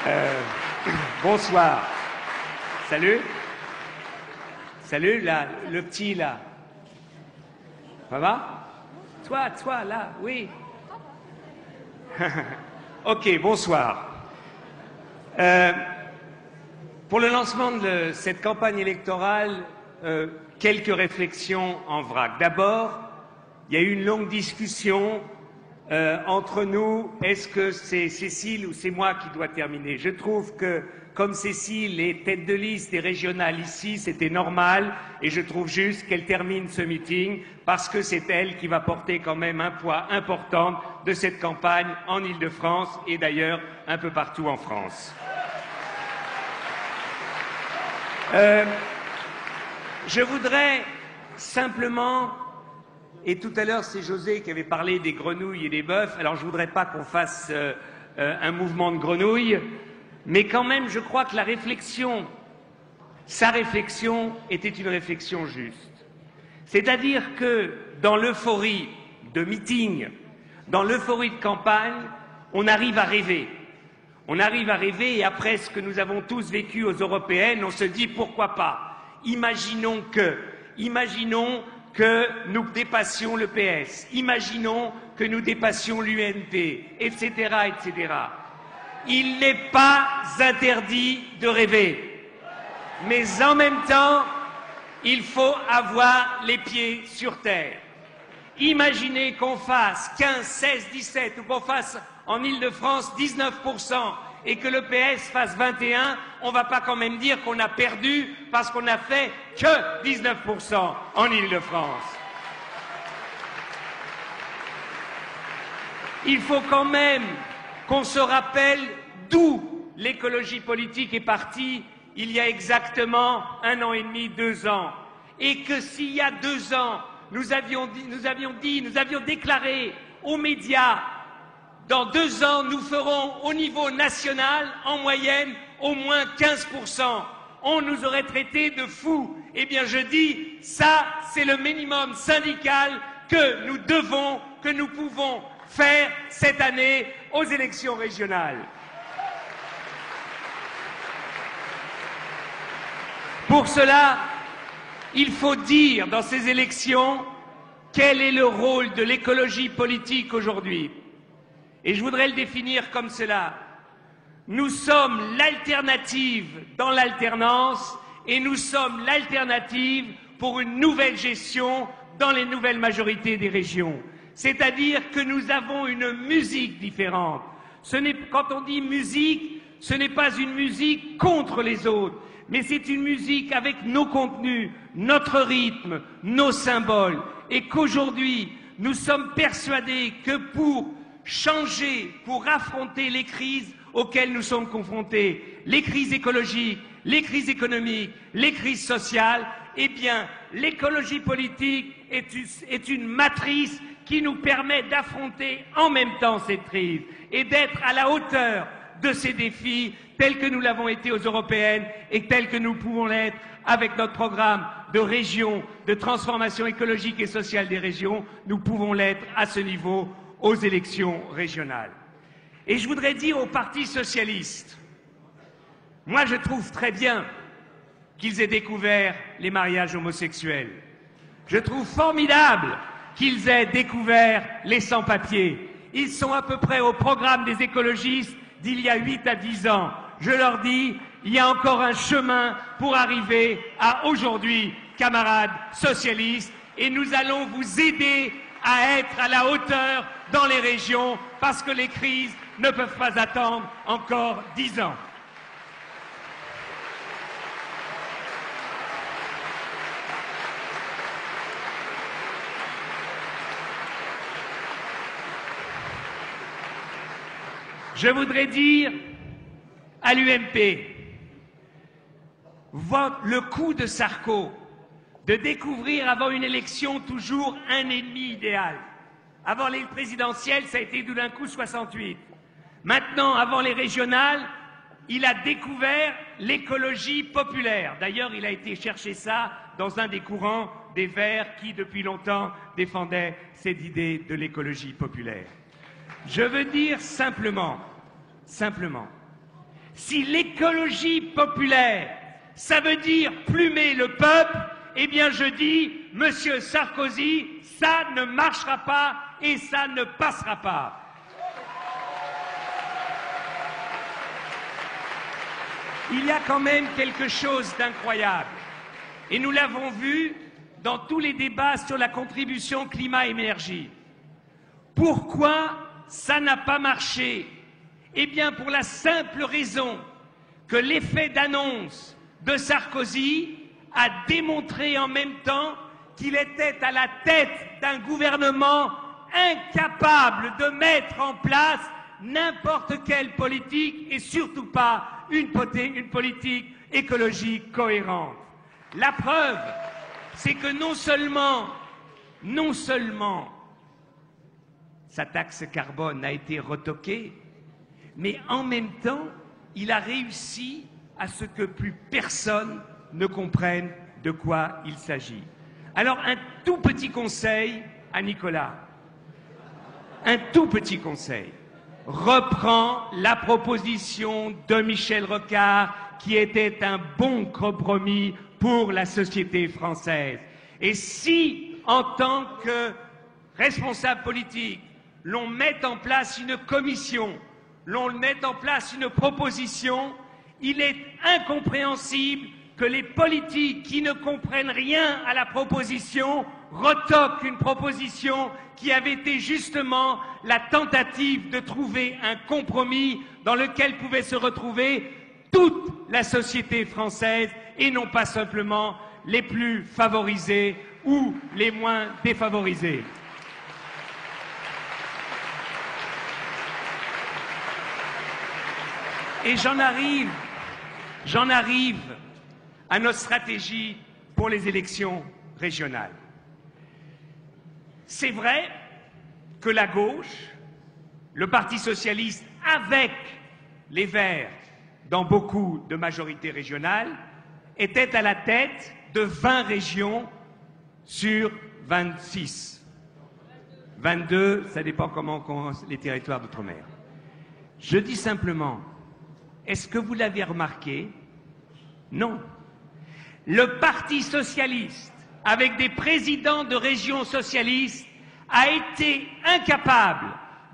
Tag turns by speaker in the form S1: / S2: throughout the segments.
S1: Euh, bonsoir. Salut. Salut, là, le petit, là. Ça va? Toi, là, oui. Ok, bonsoir. Pour le lancement de cette campagne électorale, quelques réflexions en vrac. D'abord, il y a eu une longue discussion entre nous. Est-ce que c'est Cécile ou c'est moi qui dois terminer? Je trouve que, comme Cécile est tête de liste des régionales ici, c'était normal, et je trouve juste qu'elle termine ce meeting parce que c'est elle qui va porter quand même un poids important de cette campagne en Île-de-France et d'ailleurs un peu partout en France. Je voudrais simplement, et tout à l'heure c'est José qui avait parlé des grenouilles et des bœufs, alors je ne voudrais pas qu'on fasse un mouvement de grenouilles, mais quand même je crois que sa réflexion était une réflexion juste. C'est-à-dire que dans l'euphorie de meeting, dans l'euphorie de campagne, on arrive à rêver. On arrive à rêver et après ce que nous avons tous vécu aux européennes, on se dit pourquoi pas. Imaginons que nous dépassions le PS, imaginons que nous dépassions l'UNP, etc., etc. Il n'est pas interdit de rêver, mais en même temps, il faut avoir les pieds sur terre. Imaginez qu'on fasse 15, 16, 17 ou qu'on fasse en Île-de-France 19% et que le PS fasse 21%, on ne va pas quand même dire qu'on a perdu parce qu'on n'a fait que 19% en Île-de-France. Il faut quand même qu'on se rappelle d'où l'écologie politique est partie il y a exactement 1 an et demi, 2 ans. Et que s'il y a 2 ans, nous avions déclaré aux médias, dans 2 ans, nous ferons au niveau national, en moyenne, au moins 15%. On nous aurait traités de fous. Eh bien, je dis, ça, c'est le minimum syndical que nous devons, que nous pouvons faire cette année aux élections régionales. Pour cela, il faut dire dans ces élections quel est le rôle de l'écologie politique aujourd'hui. Et je voudrais le définir comme cela. Nous sommes l'alternative dans l'alternance et nous sommes l'alternative pour une nouvelle gestion dans les nouvelles majorités des régions. C'est-à-dire que nous avons une musique différente. Quand on dit musique, ce n'est pas une musique contre les autres, mais c'est une musique avec nos contenus, notre rythme, nos symboles, et qu'aujourd'hui, nous sommes persuadés que pour changer, pour affronter les crises auxquelles nous sommes confrontés, les crises écologiques, les crises économiques, les crises sociales, eh bien, l'écologie politique est une matrice qui nous permet d'affronter en même temps cette crise et d'être à la hauteur de ces défis tels que nous l'avons été aux européennes et tels que nous pouvons l'être avec notre programme de région, de transformation écologique et sociale des régions, nous pouvons l'être à ce niveau aux élections régionales. Et je voudrais dire au Parti socialiste, moi je trouve très bien qu'ils aient découvert les mariages homosexuels. Je trouve formidable qu'ils aient découvert les sans-papiers. Ils sont à peu près au programme des écologistes d'il y a 8 à 10 ans. Je leur dis, il y a encore un chemin pour arriver à aujourd'hui, camarades socialistes, et nous allons vous aider à être à la hauteur dans les régions, parce que les crises ne peuvent pas attendre encore 10 ans. Je voudrais dire à l'UMP, le coup de Sarko, de découvrir avant une élection toujours un ennemi idéal. Avant les présidentielles, ça a été tout d'un coup 68. Maintenant, avant les régionales, il a découvert l'écologie populaire. D'ailleurs, il a été chercher ça dans un des courants des Verts qui, depuis longtemps, défendaient cette idée de l'écologie populaire. Je veux dire simplement, Si l'écologie populaire, ça veut dire plumer le peuple, eh bien je dis, Monsieur Sarkozy, ça ne marchera pas et ça ne passera pas. Il y a quand même quelque chose d'incroyable. Et nous l'avons vu dans tous les débats sur la contribution climat-énergie. Pourquoi ça n'a pas marché? Eh bien, pour la simple raison que l'effet d'annonce de Sarkozy a démontré en même temps qu'il était à la tête d'un gouvernement incapable de mettre en place n'importe quelle politique et surtout pas une politique écologique cohérente. La preuve, c'est que non seulement sa taxe carbone a été retoquée, mais en même temps, il a réussi à ce que plus personne ne comprenne de quoi il s'agit. Alors, un tout petit conseil à Nicolas. Un tout petit conseil. Reprends la proposition de Michel Rocard, qui était un bon compromis pour la société française. Et si, en tant que responsable politique, l'on met en place une commission, l'on met en place une proposition, il est incompréhensible que les politiques qui ne comprennent rien à la proposition retoquent une proposition qui avait été justement la tentative de trouver un compromis dans lequel pouvait se retrouver toute la société française et non pas simplement les plus favorisés ou les moins défavorisés. Et j'en arrive à notre stratégie pour les élections régionales. C'est vrai que la gauche, le Parti socialiste avec les Verts dans beaucoup de majorités régionales, était à la tête de 20 régions sur 26. 22, ça dépend comment les territoires d'outre-mer. Je dis simplement, est-ce que vous l'avez remarqué? Non. Le Parti socialiste, avec des présidents de régions socialistes, a été incapable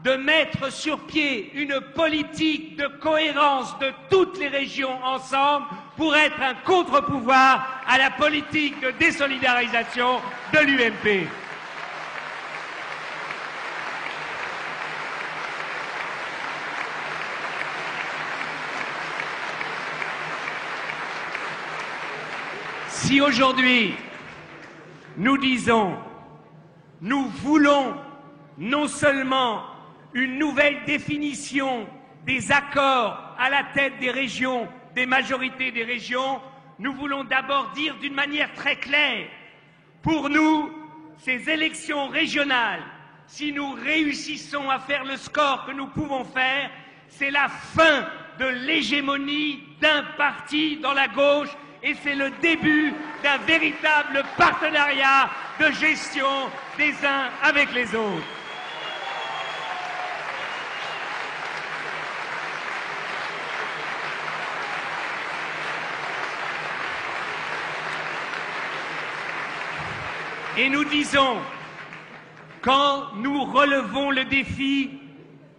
S1: de mettre sur pied une politique de cohérence de toutes les régions ensemble pour être un contre-pouvoir à la politique de désolidarisation de l'UMP. Si aujourd'hui, nous disons, nous voulons non seulement une nouvelle définition des accords à la tête des régions, des majorités des régions, nous voulons d'abord dire d'une manière très claire, pour nous, ces élections régionales, si nous réussissons à faire le score que nous pouvons faire, c'est la fin de l'hégémonie d'un parti dans la gauche et c'est le début d'un véritable partenariat de gestion des uns avec les autres. Et nous disons, quand nous relevons le défi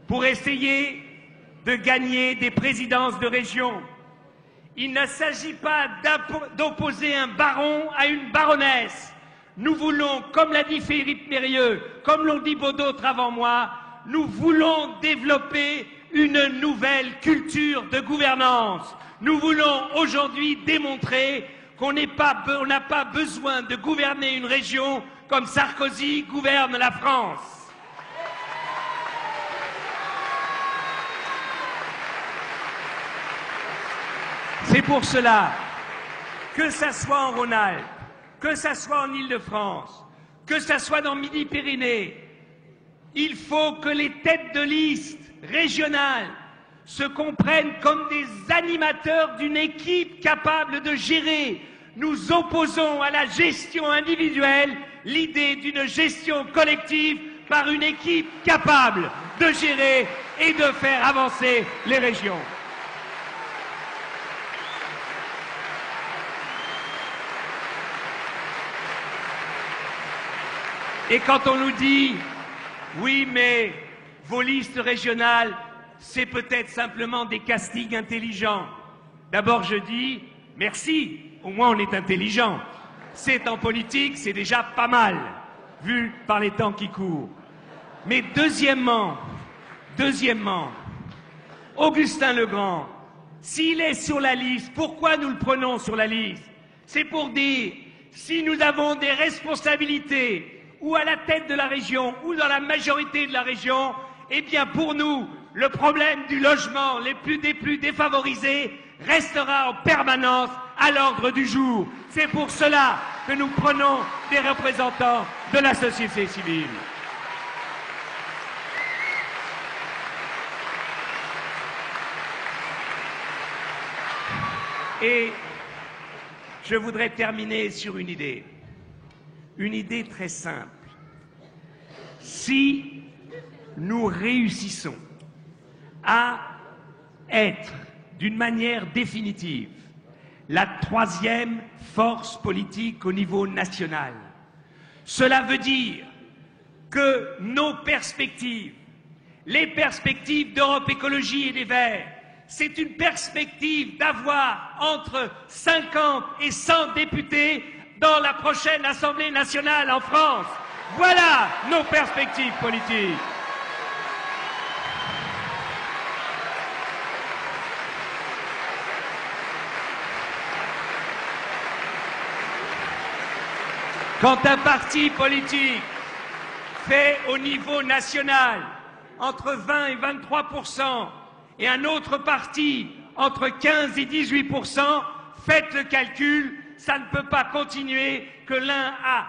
S1: pour essayer de gagner des présidences de région, il ne s'agit pas d'opposer un baron à une baronesse. Nous voulons, comme l'a dit Philippe Mérieux, comme l'ont dit beaucoup d'autres avant moi, nous voulons développer une nouvelle culture de gouvernance. Nous voulons aujourd'hui démontrer qu'on n'a pas besoin de gouverner une région comme Sarkozy gouverne la France. C'est pour cela, que ça soit en Rhône-Alpes, que ça soit en Île-de-France, que ça soit dans Midi-Pyrénées, il faut que les têtes de liste régionales se comprennent comme des animateurs d'une équipe capable de gérer. Nous opposons à la gestion individuelle l'idée d'une gestion collective par une équipe capable de gérer et de faire avancer les régions. Et quand on nous dit « Oui, mais vos listes régionales, c'est peut-être simplement des castings intelligents », d'abord je dis « Merci, au moins on est intelligent. C'est en politique, c'est déjà pas mal, vu par les temps qui courent. » Mais deuxièmement, Augustin Legrand, s'il est sur la liste, pourquoi nous le prenons sur la liste? C'est pour dire, si nous avons des responsabilités, ou à la tête de la région, ou dans la majorité de la région, eh bien pour nous, le problème du logement des plus défavorisés restera en permanence à l'ordre du jour. C'est pour cela que nous prenons des représentants de la société civile. Et je voudrais terminer sur une idée très simple. Si nous réussissons à être, d'une manière définitive, la troisième force politique au niveau national, cela veut dire que nos perspectives, les perspectives d'Europe Écologie et des Verts, c'est une perspective d'avoir entre 50 et 100 députés dans la prochaine Assemblée nationale en France. Voilà nos perspectives politiques. Quand un parti politique fait au niveau national entre 20 et 23%, et un autre parti entre 15 et 18%, faites le calcul, ça ne peut pas continuer que l'un a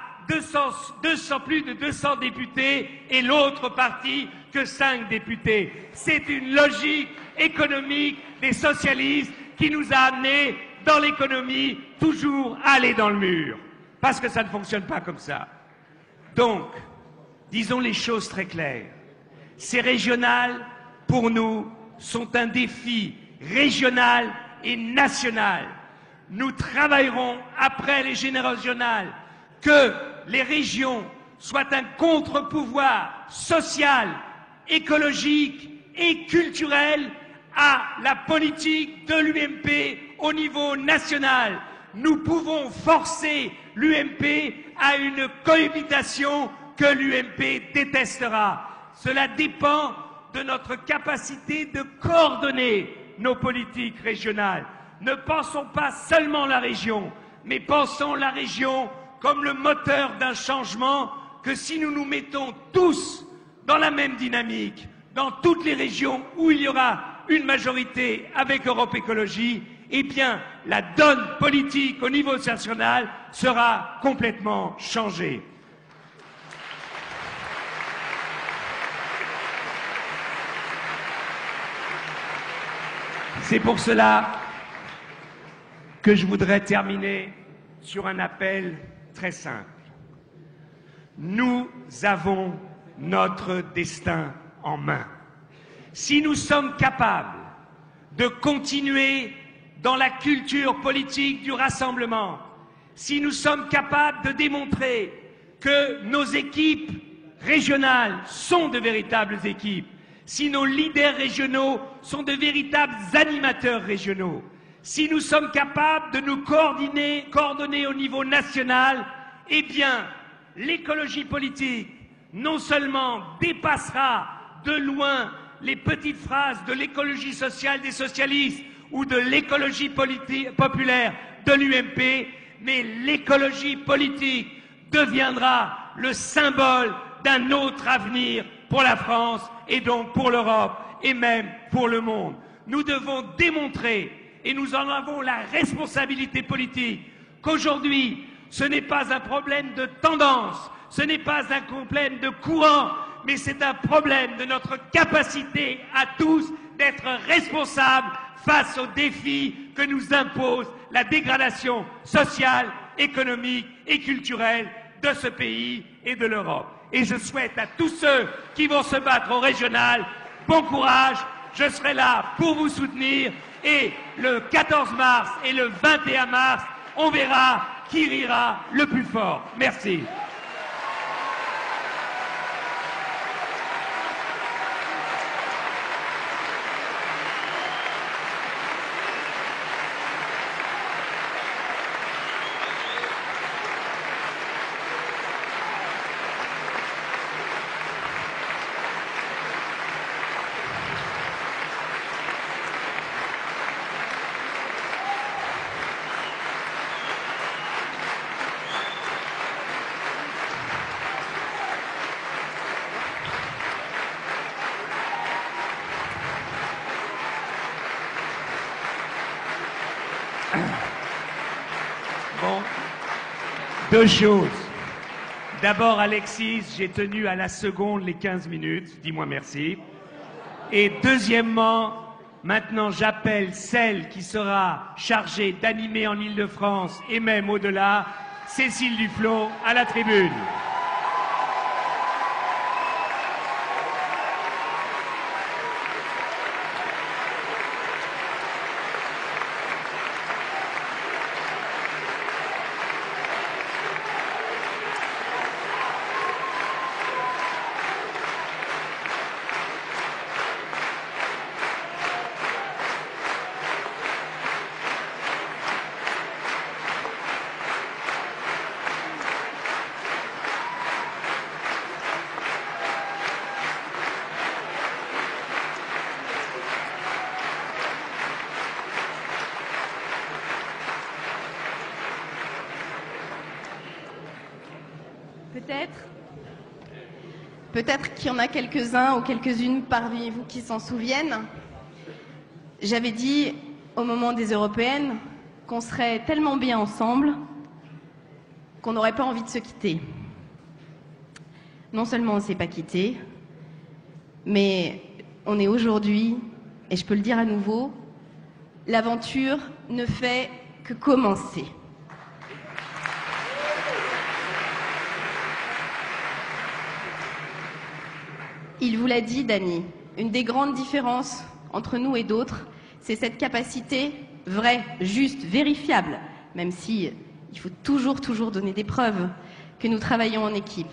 S1: plus de 200 députés et l'autre parti que 5 députés. C'est une logique économique des socialistes qui nous a amenés dans l'économie toujours à aller dans le mur. Parce que ça ne fonctionne pas comme ça. Donc, disons les choses très claires. Ces régionales, pour nous, sont un défi régional et national. Nous travaillerons après les régionales que les régions soient un contre-pouvoir social, écologique et culturel à la politique de l'UMP au niveau national. Nous pouvons forcer l'UMP à une cohabitation que l'UMP détestera. Cela dépend de notre capacité de coordonner nos politiques régionales. Ne pensons pas seulement la région, mais pensons la région comme le moteur d'un changement que si nous nous mettons tous dans la même dynamique, dans toutes les régions où il y aura une majorité avec Europe Écologie, eh bien, la donne politique au niveau national sera complètement changée. C'est pour cela que je voudrais terminer sur un appel très simple. Nous avons notre destin en main. Si nous sommes capables de continuer dans la culture politique du rassemblement, si nous sommes capables de démontrer que nos équipes régionales sont de véritables équipes, si nos leaders régionaux sont de véritables animateurs régionaux, si nous sommes capables de nous coordonner au niveau national, eh bien, l'écologie politique non seulement dépassera de loin les petites phrases de l'écologie sociale des socialistes ou de l'écologie populaire de l'UMP, mais l'écologie politique deviendra le symbole d'un autre avenir pour la France et donc pour l'Europe et même pour le monde. Nous devons démontrer, et nous en avons la responsabilité politique, qu'aujourd'hui, ce n'est pas un problème de tendance, ce n'est pas un problème de courant, mais c'est un problème de notre capacité à tous d'être responsables face aux défis que nous impose la dégradation sociale, économique et culturelle de ce pays et de l'Europe. Et je souhaite à tous ceux qui vont se battre au régional, bon courage, je serai là pour vous soutenir et le 14 mars et le 21 mars, on verra qui rira le plus fort. Merci. Deux choses. D'abord, Alexis, j'ai tenu à la seconde les 15 minutes. Dis-moi merci. Et deuxièmement, maintenant, j'appelle celle qui sera chargée d'animer en Île-de-France et même au-delà, Cécile Duflot, à la tribune.
S2: Peut-être qu'il y en a quelques-uns ou quelques-unes parmi vous qui s'en souviennent. J'avais dit au moment des européennes qu'on serait tellement bien ensemble qu'on n'aurait pas envie de se quitter. Non seulement on ne s'est pas quitté, mais on est aujourd'hui, et je peux le dire à nouveau, l'aventure ne fait que commencer. Il vous l'a dit, Dany, une des grandes différences entre nous et d'autres, c'est cette capacité vraie, juste, vérifiable, même si il faut toujours donner des preuves, que nous travaillons en équipe.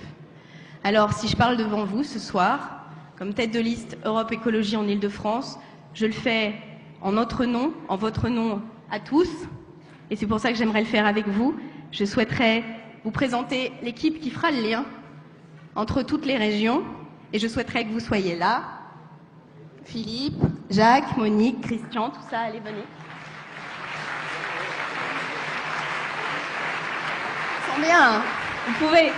S2: Alors, si je parle devant vous ce soir, comme tête de liste Europe Écologie en Île-de-France, je le fais en notre nom, en votre nom à tous, et c'est pour ça que j'aimerais le faire avec vous. Je souhaiterais vous présenter l'équipe qui fera le lien entre toutes les régions. Et je souhaiterais que vous soyez là. Philippe, Jacques, Monique, Christian, tout ça, allez, venez. Ils sont bien, hein, vous pouvez.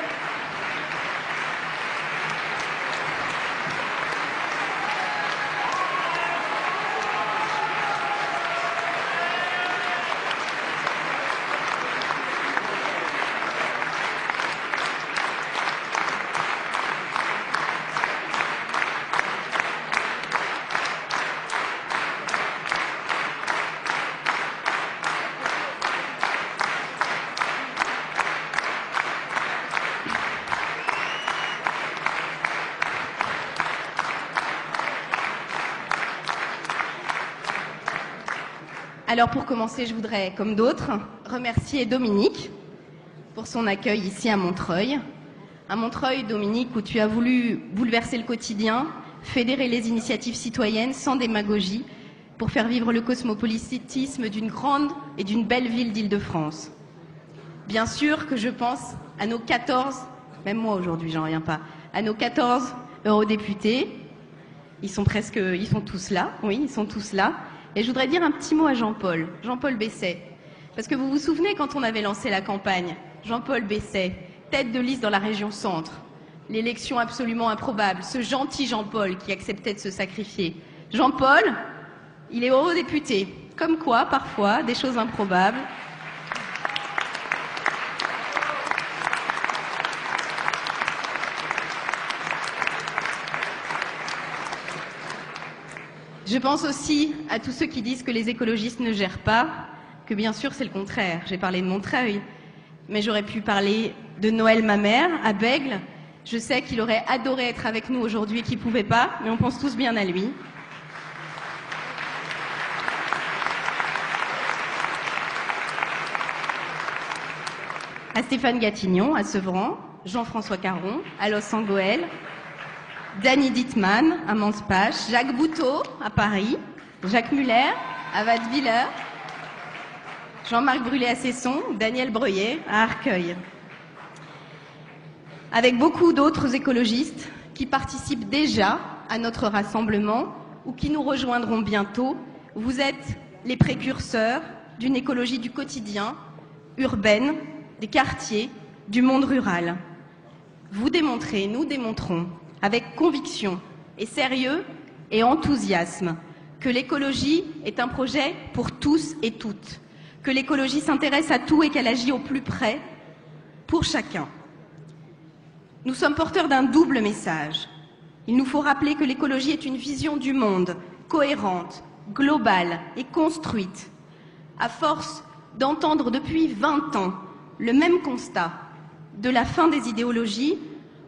S2: Alors pour commencer, je voudrais, comme d'autres, remercier Dominique pour son accueil ici à Montreuil. À Montreuil, Dominique, où tu as voulu bouleverser le quotidien, fédérer les initiatives citoyennes sans démagogie pour faire vivre le cosmopolitisme d'une grande et d'une belle ville d'Île-de-France. Bien sûr que je pense à nos 14, même moi aujourd'hui j'en reviens pas, à nos 14 eurodéputés. Ils sont tous là, oui, ils sont tous là. Et je voudrais dire un petit mot à Jean-Paul Besset. Parce que vous vous souvenez quand on avait lancé la campagne, Jean-Paul Besset, tête de liste dans la région centre, l'élection absolument improbable, ce gentil Jean-Paul qui acceptait de se sacrifier. Jean-Paul, il est eurodéputé. Comme quoi, parfois, des choses improbables. Je pense aussi à tous ceux qui disent que les écologistes ne gèrent pas, que bien sûr c'est le contraire. J'ai parlé de Montreuil, mais j'aurais pu parler de Noël ma mère, à Bègles. Je sais qu'il aurait adoré être avec nous aujourd'hui et qu'il ne pouvait pas, mais on pense tous bien à lui. À Stéphane Gatignon, à Sevran, Jean-François Caron, à Los-Angeles, Dany Dittmann à Manspache, Jacques Bouteau à Paris, Jacques Muller à Wattwiller, Jean-Marc Brulé à Cesson, Daniel Breuillet à Arcueil. Avec beaucoup d'autres écologistes qui participent déjà à notre rassemblement ou qui nous rejoindront bientôt, vous êtes les précurseurs d'une écologie du quotidien, urbaine, des quartiers, du monde rural. Vous démontrez, nous démontrons, avec conviction et sérieux et enthousiasme, que l'écologie est un projet pour tous et toutes, que l'écologie s'intéresse à tout et qu'elle agit au plus près pour chacun. Nous sommes porteurs d'un double message. Il nous faut rappeler que l'écologie est une vision du monde cohérente, globale et construite. À force d'entendre depuis 20 ans le même constat de la fin des idéologies,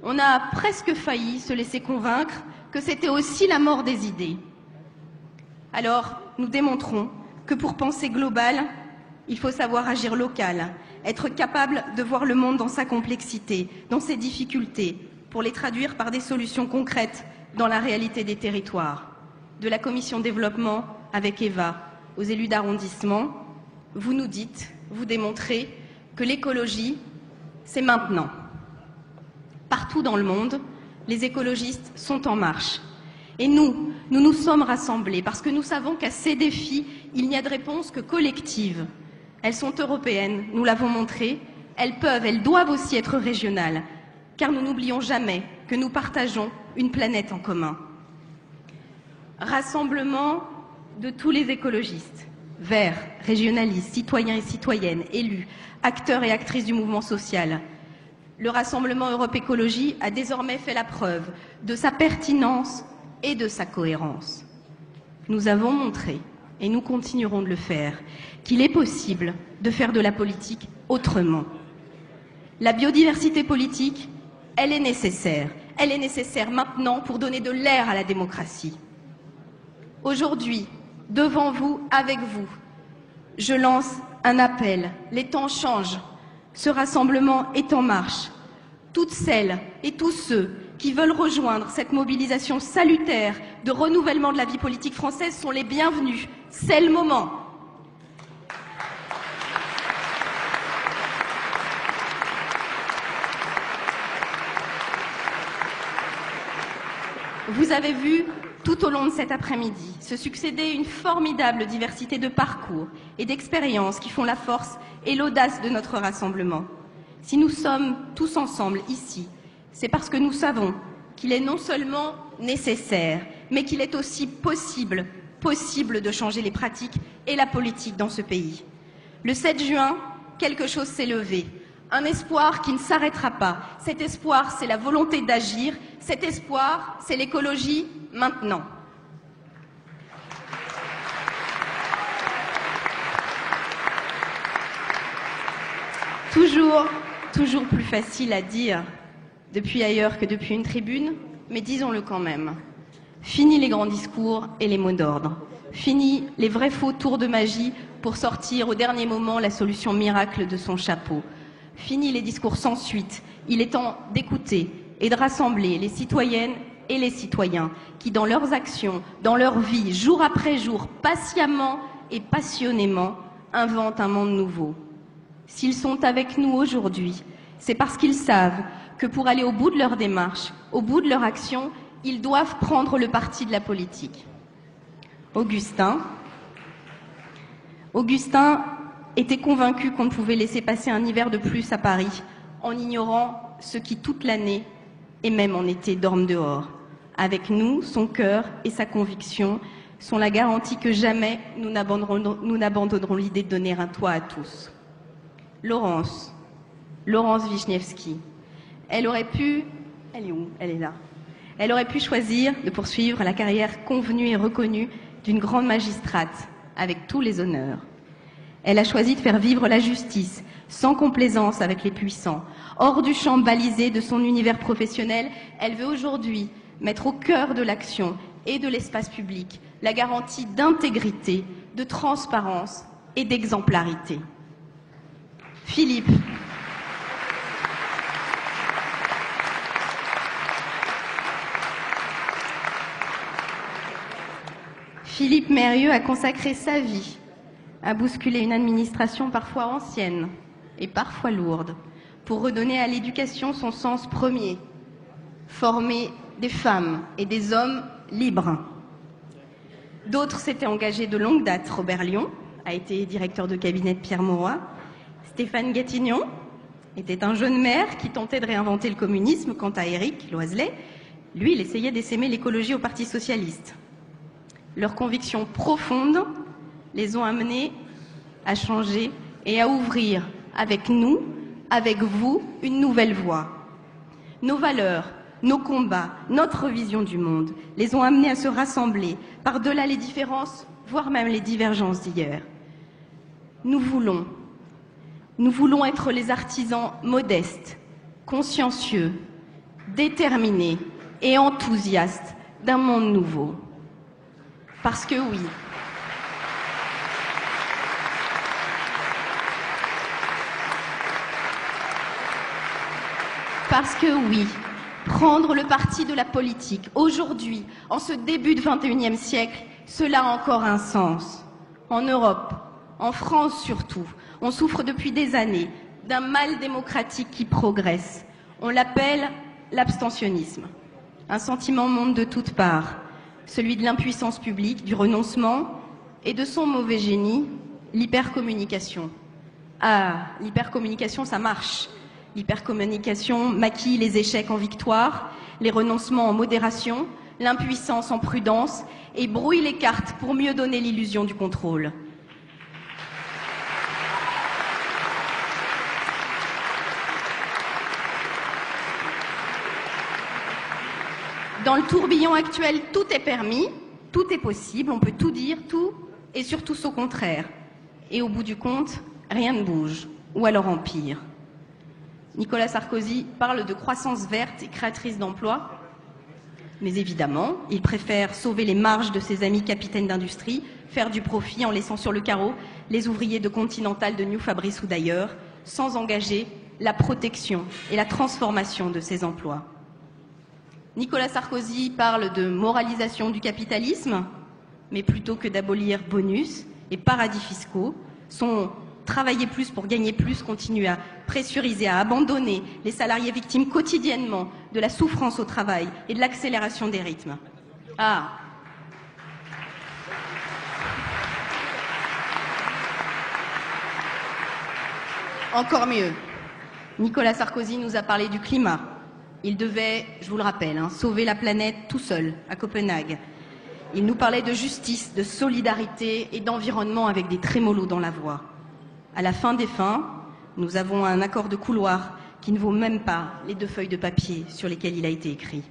S2: on a presque failli se laisser convaincre que c'était aussi la mort des idées. Alors, nous démontrons que pour penser global, il faut savoir agir local, être capable de voir le monde dans sa complexité, dans ses difficultés, pour les traduire par des solutions concrètes dans la réalité des territoires. De la commission développement avec Eva aux élus d'arrondissement, vous nous dites, vous démontrez que l'écologie, c'est maintenant. Partout dans le monde, les écologistes sont en marche. Et nous nous sommes rassemblés parce que nous savons qu'à ces défis, il n'y a de réponse que collective. Elles sont européennes, nous l'avons montré, elles peuvent, elles doivent aussi être régionales, car nous n'oublions jamais que nous partageons une planète en commun. Rassemblement de tous les écologistes, verts, régionalistes, citoyens et citoyennes, élus, acteurs et actrices du mouvement social. Le Rassemblement Europe Écologie a désormais fait la preuve de sa pertinence et de sa cohérence. Nous avons montré, et nous continuerons de le faire, qu'il est possible de faire de la politique autrement. La biodiversité politique, elle est nécessaire. Elle est nécessaire maintenant pour donner de l'air à la démocratie. Aujourd'hui, devant vous, avec vous, je lance un appel. Les temps changent. Ce rassemblement est en marche. Toutes celles et tous ceux qui veulent rejoindre cette mobilisation salutaire de renouvellement de la vie politique française sont les bienvenus. C'est le moment. Vous avez vu tout au long de cet après-midi se succéder une formidable diversité de parcours et d'expériences qui font la force et l'audace de notre rassemblement. Si nous sommes tous ensemble ici, c'est parce que nous savons qu'il est non seulement nécessaire, mais qu'il est aussi possible de changer les pratiques et la politique dans ce pays. Le 7 juin, quelque chose s'est levé. Un espoir qui ne s'arrêtera pas. Cet espoir, c'est la volonté d'agir. Cet espoir, c'est l'écologie maintenant. Toujours plus facile à dire depuis ailleurs que depuis une tribune, mais disons-le quand même. Fini les grands discours et les mots d'ordre. Fini les vrais faux tours de magie pour sortir au dernier moment la solution miracle de son chapeau. Fini les discours sans suite. Il est temps d'écouter et de rassembler les citoyennes et les citoyens qui, dans leurs actions, dans leur vie, jour après jour, patiemment et passionnément, inventent un monde nouveau. S'ils sont avec nous aujourd'hui, c'est parce qu'ils savent que pour aller au bout de leur démarche, au bout de leur action, ils doivent prendre le parti de la politique. Augustin était convaincu qu'on ne pouvait laisser passer un hiver de plus à Paris en ignorant ceux qui toute l'année et même en été dorment dehors. Avec nous, son cœur et sa conviction sont la garantie que jamais nous n'abandonnerons l'idée de donner un toit à tous. Laurence Wiśniewski, elle aurait pu, elle est où? Elle est là. Elle aurait pu choisir de poursuivre la carrière convenue et reconnue d'une grande magistrate, avec tous les honneurs. Elle a choisi de faire vivre la justice, sans complaisance avec les puissants. Hors du champ balisé de son univers professionnel, elle veut aujourd'hui mettre au cœur de l'action et de l'espace public la garantie d'intégrité, de transparence et d'exemplarité. Philippe Mérieux a consacré sa vie à bousculer une administration parfois ancienne et parfois lourde pour redonner à l'éducation son sens premier, former des femmes et des hommes libres. D'autres s'étaient engagés de longue date. Robert Lion a été directeur de cabinet de Pierre Mauroy. Stéphane Gatignon était un jeune maire qui tentait de réinventer le communisme. Quant à Éric Loiselet, lui, il essayait d'essaimer l'écologie au Parti socialiste. Leurs convictions profondes les ont amenés à changer et à ouvrir avec nous, avec vous, une nouvelle voie. Nos valeurs, nos combats, notre vision du monde les ont amenés à se rassembler par-delà les différences, voire même les divergences d'hier. Nous voulons être les artisans modestes, consciencieux, déterminés et enthousiastes d'un monde nouveau. Parce que oui, prendre le parti de la politique, aujourd'hui, en ce début de XXIe siècle, cela a encore un sens. En Europe, en France surtout, on souffre depuis des années d'un mal démocratique qui progresse. On l'appelle l'abstentionnisme. Un sentiment monte de toutes parts, celui de l'impuissance publique, du renoncement et de son mauvais génie, l'hypercommunication. Ah, l'hypercommunication, ça marche. L'hypercommunication maquille les échecs en victoire, les renoncements en modération, l'impuissance en prudence et brouille les cartes pour mieux donner l'illusion du contrôle. Dans le tourbillon actuel, tout est permis, tout est possible, on peut tout dire, tout et surtout au contraire. Et au bout du compte, rien ne bouge, ou alors empire. Nicolas Sarkozy parle de croissance verte et créatrice d'emplois, mais évidemment, il préfère sauver les marges de ses amis capitaines d'industrie, faire du profit en laissant sur le carreau les ouvriers de Continental, de New Fabrice ou d'ailleurs, sans engager la protection et la transformation de ces emplois. Nicolas Sarkozy parle de moralisation du capitalisme, mais plutôt que d'abolir bonus et paradis fiscaux, son travailler plus pour gagner plus continue à pressuriser, à abandonner les salariés victimes quotidiennement de la souffrance au travail et de l'accélération des rythmes. Ah, encore mieux, Nicolas Sarkozy nous a parlé du climat. Il devait, je vous le rappelle, sauver la planète tout seul, à Copenhague. Il nous parlait de justice, de solidarité et d'environnement avec des trémolos dans la voix. À la fin des fins, nous avons un accord de couloir qui ne vaut même pas les 2 feuilles de papier sur lesquelles il a été écrit.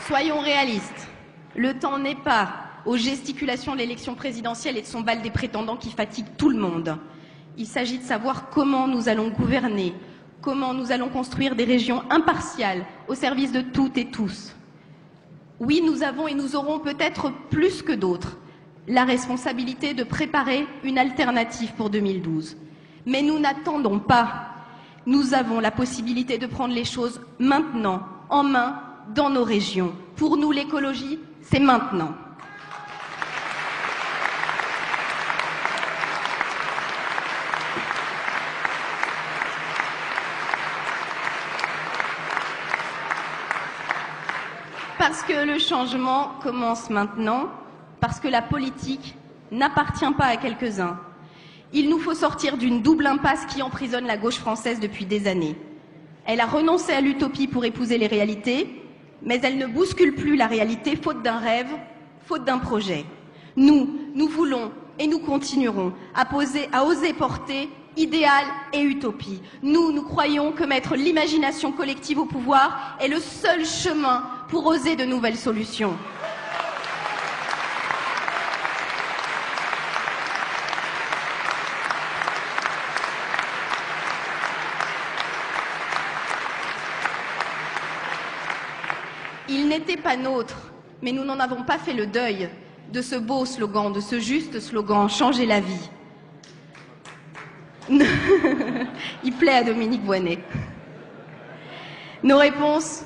S2: Soyons réalistes. Le temps n'est pas aux gesticulations de l'élection présidentielle et de son bal des prétendants qui fatigue tout le monde. Il s'agit de savoir comment nous allons gouverner, comment nous allons construire des régions impartiales au service de toutes et tous. Oui, nous avons et nous aurons peut-être plus que d'autres la responsabilité de préparer une alternative pour 2012. Mais nous n'attendons pas. Nous avons la possibilité de prendre les choses maintenant, en main, dans nos régions. Pour nous, l'écologie, c'est maintenant. Parce que le changement commence maintenant, parce que la politique n'appartient pas à quelques-uns. Il nous faut sortir d'une double impasse qui emprisonne la gauche française depuis des années. Elle a renoncé à l'utopie pour épouser les réalités, mais elle ne bouscule plus la réalité faute d'un rêve, faute d'un projet. Nous voulons et nous continuerons à oser porter idéal et utopie. Nous croyons que mettre l'imagination collective au pouvoir est le seul chemin pour oser de nouvelles solutions. Il n'était pas nôtre, mais nous n'en avons pas fait le deuil de ce beau slogan, de ce juste slogan « Changer la vie ». Il plaît à Dominique Voynet. Nos réponses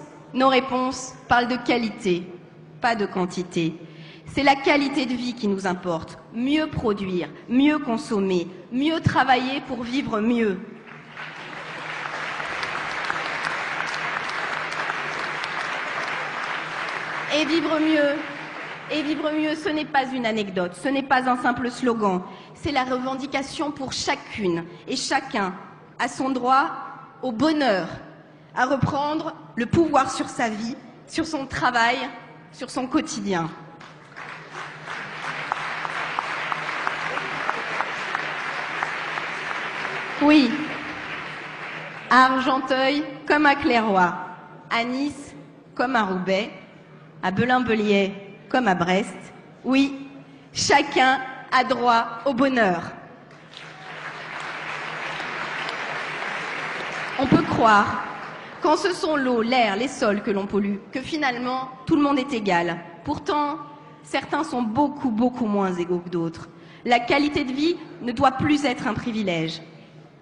S2: parlent de qualité, pas de quantité. C'est la qualité de vie qui nous importe. Mieux produire, mieux consommer, mieux travailler pour vivre mieux. Et vivre mieux, ce n'est pas une anecdote, ce n'est pas un simple slogan. C'est la revendication pour chacune et chacun à son droit au bonheur, à reprendre le pouvoir sur sa vie, sur son travail sur son quotidien. Oui, à Argenteuil comme à Clairoy, à Nice comme à Roubaix, à Belin-Bellier comme à Brest, oui, chacun a droit au bonheur. On peut croire, quand ce sont l'eau, l'air, les sols que l'on pollue, que finalement tout le monde est égal. Pourtant, certains sont beaucoup moins égaux que d'autres. La qualité de vie ne doit plus être un privilège.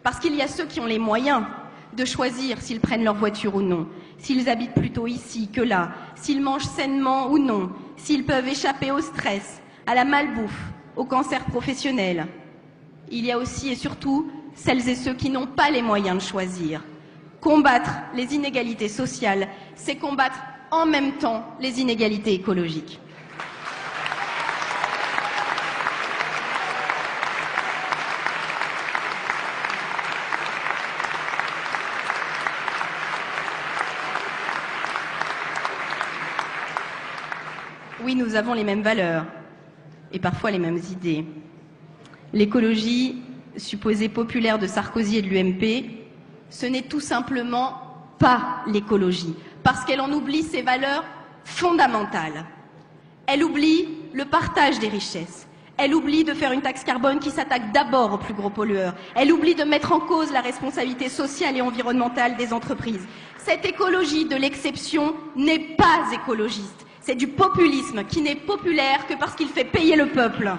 S2: Parce qu'il y a ceux qui ont les moyens de choisir s'ils prennent leur voiture ou non, s'ils habitent plutôt ici que là, s'ils mangent sainement ou non, s'ils peuvent échapper au stress, à la malbouffe, au cancer professionnel. Il y a aussi et surtout celles et ceux qui n'ont pas les moyens de choisir. Combattre les inégalités sociales, c'est combattre en même temps les inégalités écologiques. Oui, nous avons les mêmes valeurs et parfois les mêmes idées. L'écologie, supposée populaire de Sarkozy et de l'UMP, ce n'est tout simplement pas l'écologie, parce qu'elle en oublie ses valeurs fondamentales. Elle oublie le partage des richesses. Elle oublie de faire une taxe carbone qui s'attaque d'abord aux plus gros pollueurs. Elle oublie de mettre en cause la responsabilité sociale et environnementale des entreprises. Cette écologie de l'exception n'est pas écologiste. C'est du populisme qui n'est populaire que parce qu'il fait payer le peuple.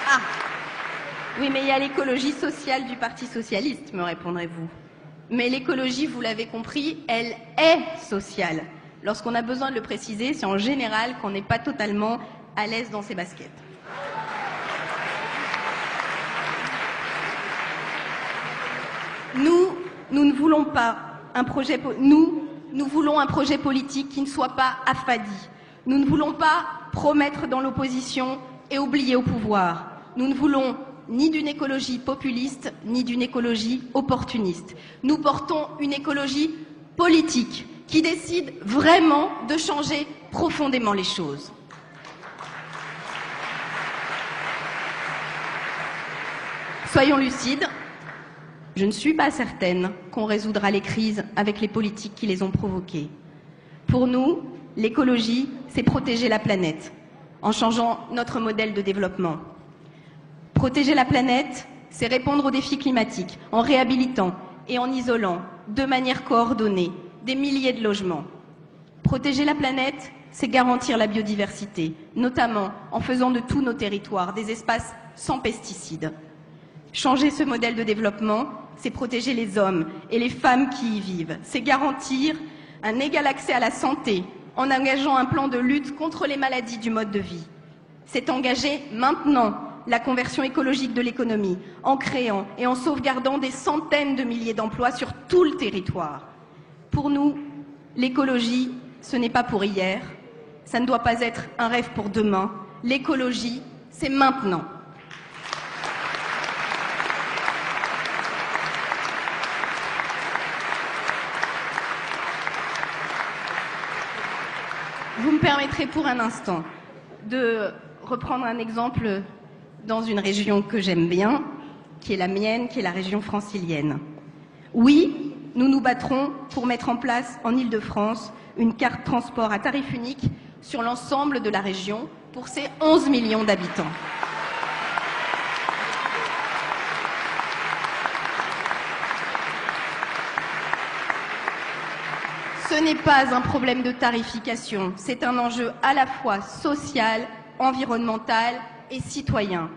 S2: Ah, oui, mais il y a l'écologie sociale du Parti socialiste, me répondrez-vous. Mais l'écologie, vous l'avez compris, elle est sociale. Lorsqu'on a besoin de le préciser, c'est en général qu'on n'est pas totalement à l'aise dans ses baskets. Nous ne voulons pas un projet, nous voulons un projet politique qui ne soit pas affadi. Nous ne voulons pas promettre dans l'opposition et oublier au pouvoir. Nous ne voulons ni d'une écologie populiste, ni d'une écologie opportuniste. Nous portons une écologie politique qui décide vraiment de changer profondément les choses. Soyons lucides, je ne suis pas certaine qu'on résoudra les crises avec les politiques qui les ont provoquées. Pour nous, l'écologie, c'est protéger la planète en changeant notre modèle de développement. Protéger la planète, c'est répondre aux défis climatiques en réhabilitant et en isolant de manière coordonnée des milliers de logements. Protéger la planète, c'est garantir la biodiversité, notamment en faisant de tous nos territoires des espaces sans pesticides. Changer ce modèle de développement, c'est protéger les hommes et les femmes qui y vivent. C'est garantir un égal accès à la santé en engageant un plan de lutte contre les maladies du mode de vie. C'est engager maintenant la conversion écologique de l'économie en créant et en sauvegardant des centaines de milliers d'emplois sur tout le territoire. Pour nous, l'écologie, ce n'est pas pour hier, ça ne doit pas être un rêve pour demain. L'écologie, c'est maintenant. Vous me permettrez pour un instant de reprendre un exemple dans une région que j'aime bien, qui est la mienne, qui est la région francilienne. Oui, nous nous battrons pour mettre en place en Île-de-France une carte transport à tarif unique sur l'ensemble de la région pour ses 11 millions d'habitants. Ce n'est pas un problème de tarification, c'est un enjeu à la fois social, environnemental et citoyen.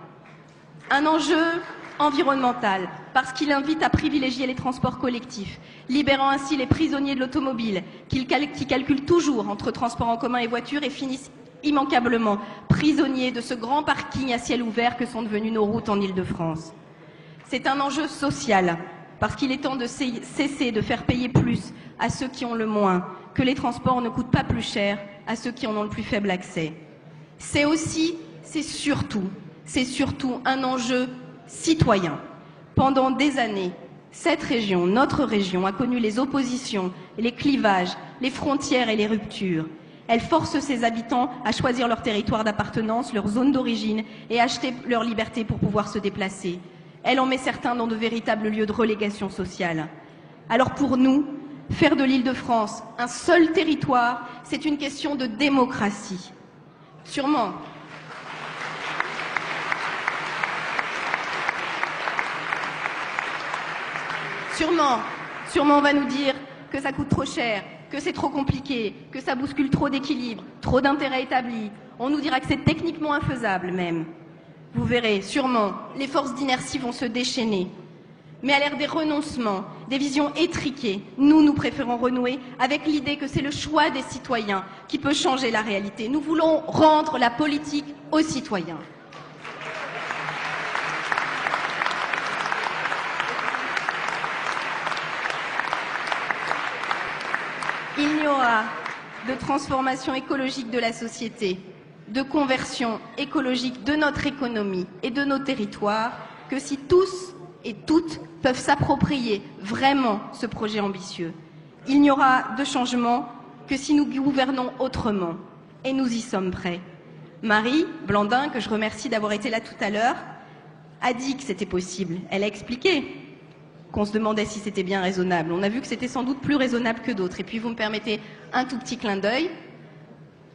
S2: Un enjeu environnemental, parce qu'il invite à privilégier les transports collectifs, libérant ainsi les prisonniers de l'automobile, qui calculent toujours entre transports en commun et voitures et finissent immanquablement prisonniers de ce grand parking à ciel ouvert que sont devenues nos routes en Île-de-France. C'est un enjeu social, parce qu'il est temps de cesser de faire payer plus à ceux qui ont le moins, que les transports ne coûtent pas plus cher à ceux qui en ont le plus faible accès. c'est surtout un enjeu citoyen. Pendant des années, cette région, notre région, a connu les oppositions, les clivages, les frontières et les ruptures. Elle force ses habitants à choisir leur territoire d'appartenance, leur zone d'origine et à acheter leur liberté pour pouvoir se déplacer. Elle en met certains dans de véritables lieux de relégation sociale. Alors pour nous, faire de l'Île-de-France un seul territoire, c'est une question de démocratie. Sûrement, on va nous dire que ça coûte trop cher, que c'est trop compliqué, que ça bouscule trop d'équilibre, trop d'intérêts établis. On nous dira que c'est techniquement infaisable même. Vous verrez, sûrement, les forces d'inertie vont se déchaîner. Mais à l'ère des renoncements, des visions étriquées, nous préférons renouer avec l'idée que c'est le choix des citoyens qui peut changer la réalité. Nous voulons rendre la politique aux citoyens. Il n'y aura de transformation écologique de la société, de conversion écologique de notre économie et de nos territoires que si tous et toutes peuvent s'approprier vraiment ce projet ambitieux. Il n'y aura de changement que si nous gouvernons autrement. Et nous y sommes prêts. Marie Blandin, que je remercie d'avoir été là tout à l'heure, a dit que c'était possible. Elle a expliqué qu'on se demandait si c'était bien raisonnable. On a vu que c'était sans doute plus raisonnable que d'autres. Et puis vous me permettez un tout petit clin d'œil.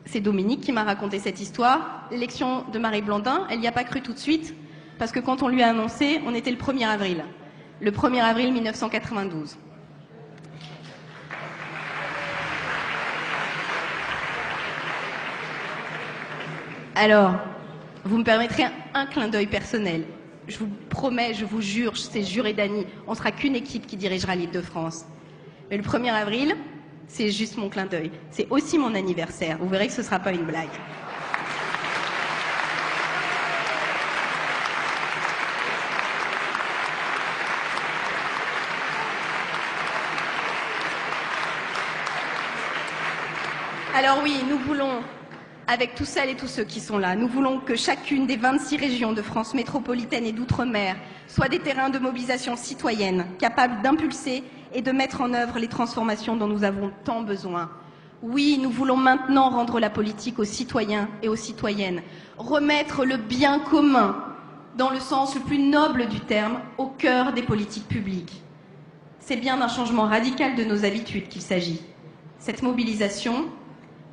S2: C'est Dominique qui m'a raconté cette histoire. L'élection de Marie Blandin, elle n'y a pas cru tout de suite, parce que quand on lui a annoncé, on était le 1er avril. Le 1er avril 1992. Alors, vous me permettrez un clin d'œil personnel. Je vous promets, je vous jure, c'est juré d'Annie, on ne sera qu'une équipe qui dirigera l'Île-de-France. Mais le 1er avril, c'est juste mon clin d'œil. C'est aussi mon anniversaire. Vous verrez que ce ne sera pas une blague. Alors oui, nous voulons, avec tous celles et tous ceux qui sont là, nous voulons que chacune des 26 régions de France métropolitaine et d'outre-mer soient des terrains de mobilisation citoyenne, capables d'impulser et de mettre en œuvre les transformations dont nous avons tant besoin. Oui, nous voulons maintenant rendre la politique aux citoyens et aux citoyennes, remettre le bien commun, dans le sens le plus noble du terme, au cœur des politiques publiques. C'est bien d'un changement radical de nos habitudes qu'il s'agit. Cette mobilisation,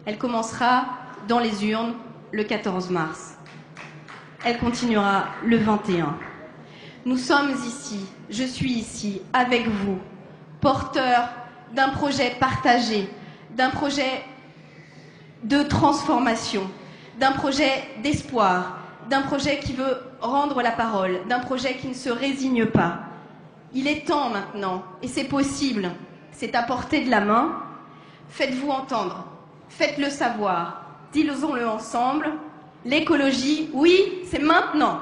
S2: elle commencera dans les urnes le 14 mars. Elle continuera le 21. Nous sommes ici, je suis ici, avec vous, porteurs d'un projet partagé, d'un projet de transformation, d'un projet d'espoir, d'un projet qui veut rendre la parole, d'un projet qui ne se résigne pas. Il est temps maintenant, et c'est possible, c'est à portée de la main. Faites-vous entendre, faites-le savoir, disons-le ensemble. L'écologie, oui, c'est maintenant.